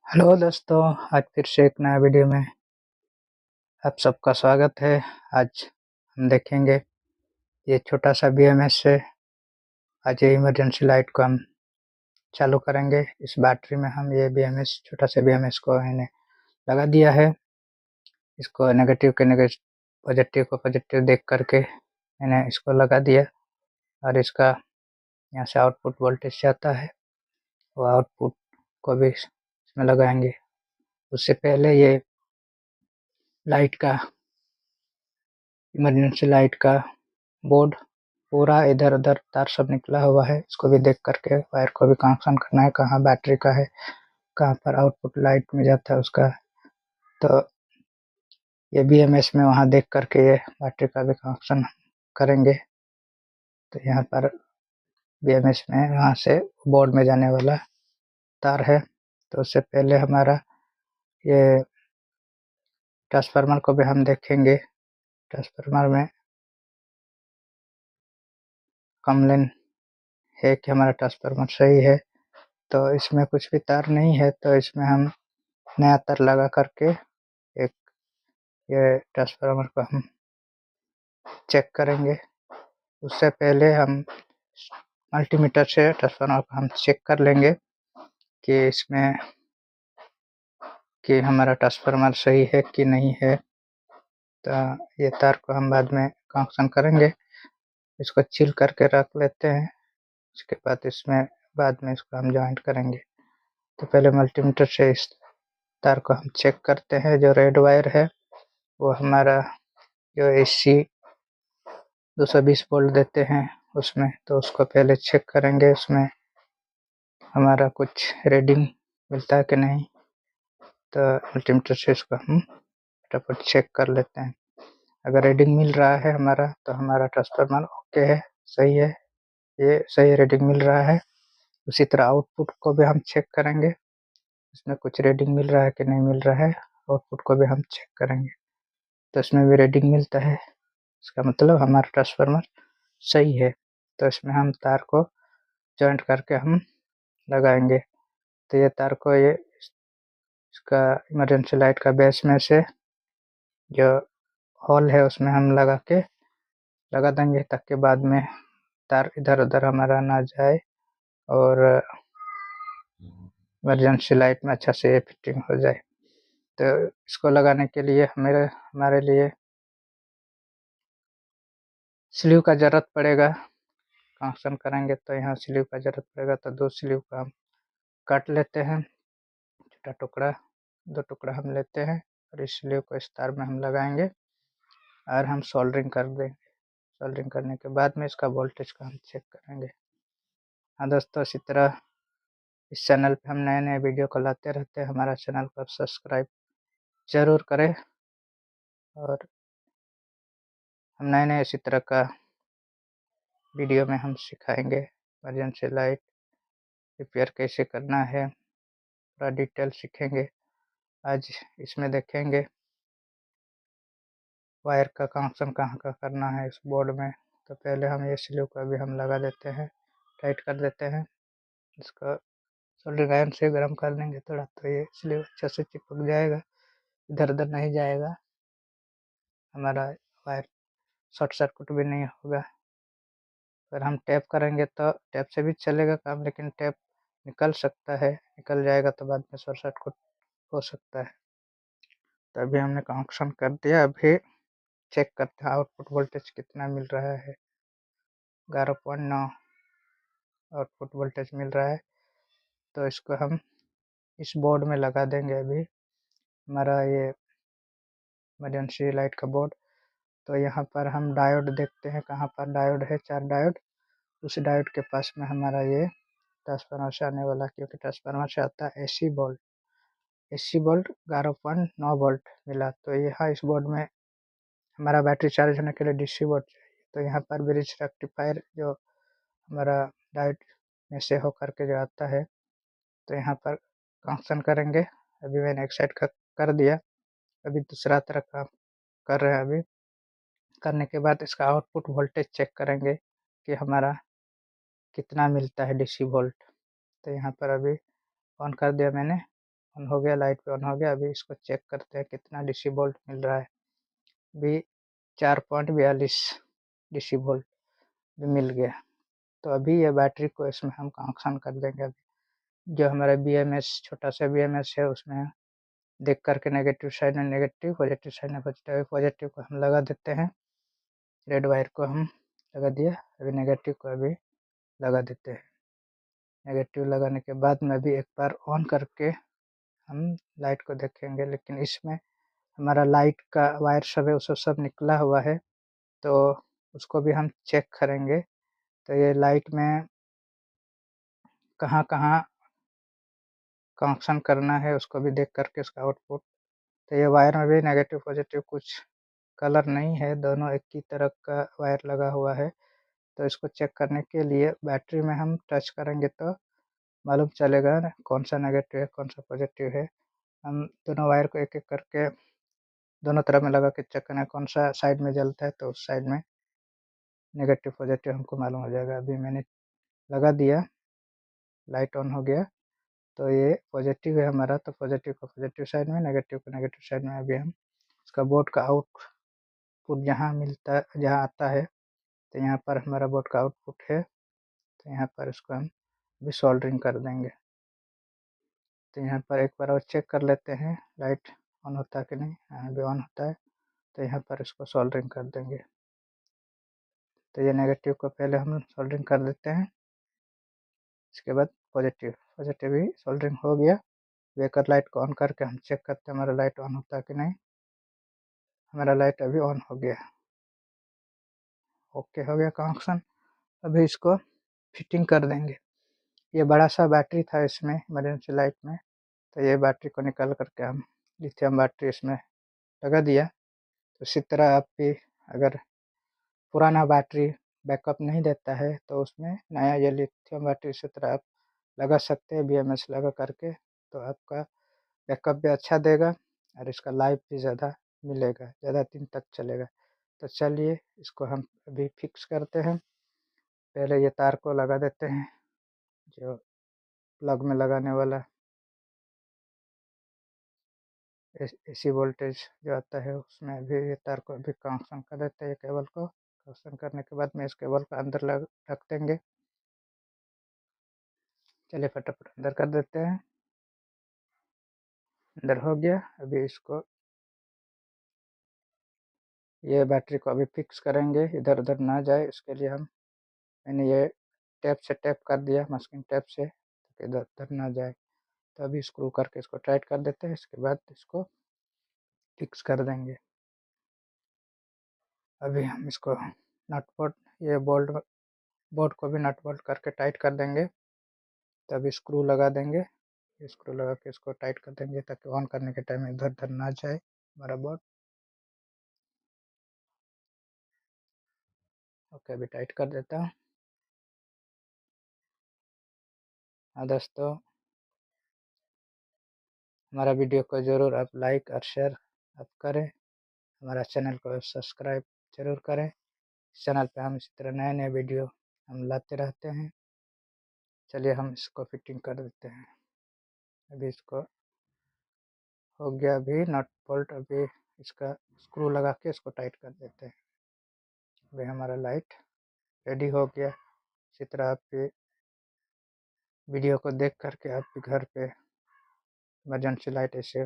Hello दोस्तों, आज फिर से एक नया वीडियो में आप सबका स्वागत है। आज हम देखेंगे ये छोटा सा BMS से आज ये इमरजेंसी लाइट को हम चालू करेंगे। इस बैटरी में हम ये BMS छोटा सा BMS को मैंने लगा दिया है। इसको नेगेटिव के नेगेटिव, पॉजिटिव को पॉजिटिव देख करके मैंने इसको लगा दिया और इसका यहाँ से आउटपुट वोल्टेज आता है, वो आउटपुट को भी इसमें लगाएंगे। उससे पहले ये लाइट का इमरजेंसी लाइट का बोर्ड पूरा इधर-उधर तार सब निकला हुआ है, इसको भी देख करके वायर को भी कनेक्शन करना है, कहाँ बैटरी का है, कहाँ पर आउटपुट लाइट में जाता है उसका। तो ये BMS में वहाँ देख करके ये बैटरी का भी कनेक्शन करेंगे। तो यहाँ पर BMS में वहाँ से बोर्ड में जाने वाला तार है। तो उससे पहले हमारा ये ट्रांसफार्मर को भी हम देखेंगे। ट्रांसफार्मर में कम्प्लेन है कि हमारा ट्रांसफार्मर सही है, तो इसमें कुछ भी तार नहीं है, तो इसमें हम नया तार लगा करके एक ये ट्रांसफार्मर को हम चेक करेंगे। उससे पहले हम मल्टीमीटर से ट्रांसफार्मर को हम चेक कर लेंगे कि इसमें कि हमारा ट्रांसफार्मर सही है कि नहीं है। तो ये तार को हम बाद में कनेक्शन करेंगे, इसको चिल करके रख लेते हैं। उसके बाद इसमें बाद में इसको हम जॉइंट करेंगे। तो पहले मल्टीमीटर से इस तार को हम चेक करते हैं। जो रेड वायर है वो हमारा जो AC 220 वोल्ट देते हैं उसमें, तो उसको पहले चेक करेंगे उसमें हमारा कुछ रीडिंग मिलता है कि नहीं। तो मल्टीमीटर से इसको हम फटाफट चेक कर लेते हैं। अगर रीडिंग मिल रहा है हमारा, तो हमारा ट्रांसफार्मर ओके है, सही है, ये सही रीडिंग मिल रहा है। उसी तरह आउटपुट को भी हम चेक करेंगे, इसमें कुछ रीडिंग मिल रहा है कि नहीं मिल रहा है, आउटपुट को भी हम चेक करेंगे। तो इसमें भी रीडिंग मिलता है, इसका मतलब हमारा ट्रांसफार्मर सही है। तो इसमें हम तार को जॉइंट करके हम लगाएंगे। तो ये तार को ये इसका इमरजेंसी लाइट का बेस में से जो होल है उसमें हम लगा देंगे, ताकि बाद में तार इधर-उधर हमारा ना जाए और इमरजेंसी लाइट में अच्छा से फिटिंग हो जाए। तो इसको लगाने के लिए हमारे लिए स्लीव का ज़रूरत पड़ेगा। कनेक्शन करेंगे तो यहाँ स्लीव का ज़रूरत पड़ेगा, तो 2 स्लीव का हम काट लेते हैं। छोटा टुकड़ा 2 टुकड़ा हम लेते हैं और इस स्लीव को इस तार में हम लगाएंगे और हम सोल्डरिंग कर देंगे। सोल्डरिंग करने के बाद में इसका वोल्टेज को हम चेक करेंगे। हाँ दोस्तों, इसी तरह इस चैनल पे हम नए-नए वीडियो को लाते रहते हैं। हमारा चैनल को आप सब्सक्राइब ज़रूर करें और हम नए-नए इसी तरह का वीडियो में हम सिखाएँगे। इमरजेंसी लाइट रिपेयर कैसे करना है, पूरा डिटेल सीखेंगे। आज इसमें देखेंगे वायर का कनेक्शन कहाँ का करना है इस बोर्ड में। तो पहले हम ये स्लीव को अभी हम लगा देते हैं, टाइट कर देते हैं। इसको सोल्डरिंग आयरन से गर्म कर देंगे थोड़ा, तो ये स्लीव अच्छे से चिपक जाएगा, इधर-उधर नहीं जाएगा। हमारा वायर शॉर्ट सर्किट भी नहीं होगा। अगर हम टैप करेंगे तो टैप से भी चलेगा काम, लेकिन टैप निकल सकता है, निकल जाएगा तो बाद में शॉर्ट सर्किट हो सकता है। तो अभी हमने कनेक्शन कर दिया, अभी चेक करते हैं आउटपुट वोल्टेज कितना मिल रहा है। 11.9 आउटपुट वोल्टेज मिल रहा है। तो इसको हम इस बोर्ड में लगा देंगे। अभी हमारा ये इमरजेंसी लाइट का बोर्ड, तो यहाँ पर हम डायोड देखते हैं, कहाँ पर डायोड है, 4 डायोड। उस डायोड के पास में हमारा ये ट्रांसफार्मर से आने वाला, क्योंकि ट्रांसफार्मर से आता है AC volt. AC volt 11.9 volt मिला। तो यहाँ इस बोर्ड में हमारा बैटरी चार्ज होने के लिए DC वोल्ट चाहिए। तो यहाँ पर ब्रिज रेक्टिफायर जो हमारा डायोड में से होकर के जो आता है, तो यहाँ पर कनेक्शन करेंगे। अभी मैंने एक साइड का कर दिया, अभी दूसरा तरफ का कर रहे हैं। अभी करने के बाद इसका आउटपुट वोल्टेज चेक करेंगे कि हमारा कितना मिलता है DC वोल्ट। तो यहाँ पर अभी ऑन कर दिया मैंने, ऑन हो गया, लाइट पे ऑन हो गया। अभी इसको चेक करते हैं कितना DC वोल्ट मिल रहा है। अभी 4.42 DC वोल्ट भी मिल गया। तो अभी ये बैटरी को इसमें हम कनेक्शन कर देंगे। अभी जो हमारा BMS छोटा सा BMS है उसमें देख करके नेगेटिव साइड में नेगेटिव, पॉजिटिव साइड में पॉजिटिव, पॉजिटिव को हम लगा देते हैं। रेड वायर को हम लगा दिया। अभी नेगेटिव को अभी लगा देते हैं। नेगेटिव लगाने के बाद में अभी एक बार ऑन करके हम लाइट को देखेंगे, लेकिन इसमें हमारा लाइट का वायर सब है वो सब निकला हुआ है, तो उसको भी हम चेक करेंगे। तो ये लाइट में कहाँ कहाँ कनेक्शन करना है उसको भी देख करके उसका आउटपुट। तो ये वायर में भी नेगेटिव पॉजिटिव कुछ कलर नहीं है, दोनों एक ही तरह का वायर लगा हुआ है। तो इसको चेक करने के लिए बैटरी में हम टच करेंगे तो मालूम चलेगा कौन सा नेगेटिव है कौन सा पॉजिटिव है। हम दोनों वायर को एक एक करके दोनों तरफ में लगा के चेक करना है, कौन सा साइड में जलता है तो उस साइड में नेगेटिव पॉजिटिव हमको मालूम हो जाएगा। अभी मैंने लगा दिया, लाइट ऑन हो गया। तो ये पॉजिटिव है हमारा, तो पॉजिटिव को पॉजिटिव साइड में, नेगेटिव को नेगेटिव साइड में। अभी हम इसका बोर्ड का आउटपुट जहाँ आता है, तो यहाँ पर हमारा बोर्ड का आउटपुट है। तो यहाँ पर इसको हम भी सोल्डरिंग कर देंगे। तो यहाँ पर एक बार और चेक कर लेते हैं लाइट ऑन होता है कि नहीं। यहाँ भी ऑन होता है, तो यहाँ पर इसको सोल्डरिंग कर देंगे। तो ये नेगेटिव को पहले हम सोल्डरिंग कर देते हैं, इसके बाद पॉजिटिव भी सोल्डरिंग हो गया। वेकर लाइट को ऑन करके हम चेक करते हैं हमारा लाइट ऑन होता है कि नहीं। हमारा लाइट अभी ऑन हो गया, ओके हो गया कनेक्शन। अभी इसको फिटिंग कर देंगे। ये बड़ा सा बैटरी था इसमें इमरजेंसी लाइट में, तो ये बैटरी को निकाल करके हम लिथियम बैटरी इसमें लगा दिया। तो इसी तरह आप भी अगर पुराना बैटरी बैकअप नहीं देता है तो उसमें नया ये लिथियम बैटरी इसी तरह आप लगा सकते हैं BMS लगा करके, तो आपका बैकअप भी अच्छा देगा और इसका लाइफ भी ज़्यादा मिलेगा, ज़्यादा दिन तक चलेगा। तो चलिए इसको हम अभी फिक्स करते हैं। पहले ये तार को लगा देते हैं, जो प्लग में लगाने वाला AC वोल्टेज जो आता है उसमें भी ये तार को अभी कनेक्शन कर देते हैं। केबल को कनेक्शन करने के बाद में इस केबल को अंदर रख देंगे। चलिए फटाफट अंदर कर देते हैं। अंदर हो गया। अभी इसको ये बैटरी को अभी फिक्स करेंगे, इधर उधर ना जाए इसके लिए मैंने ये टेप से टेप कर दिया, मास्किंग टेप से, ताकि इधर उधर ना जाए। तो अभी स्क्रू करके इसको टाइट कर देते हैं, इसके बाद इसको फिक्स कर देंगे। अभी हम इसको नट बोल्ट ये बोल्ट को भी नट बोल्ट करके टाइट कर देंगे। तभी स्क्रू लगा देंगे, स्क्रू लगा के इसको टाइट कर देंगे ताकि ऑन करने के टाइम इधर उधर ना जाए हमारा बोर्ड। ओके अभी टाइट कर देता हूँ। हाँ दोस्तों, हमारा वीडियो को ज़रूर आप लाइक और शेयर आप करें। हमारा चैनल को सब्सक्राइब ज़रूर करें। इस चैनल पे हम इसी तरह नए नए वीडियो हम लाते रहते हैं। चलिए हम इसको फिटिंग कर देते हैं। अभी इसको हो गया, अभी नट बोल्ट, अभी इसका स्क्रू लगा के इसको टाइट कर देते हैं। अभी हमारा लाइट रेडी हो गया। इसी तरह आप भी वीडियो को देख करके आप भी घर पे इमरजेंसी लाइट ऐसे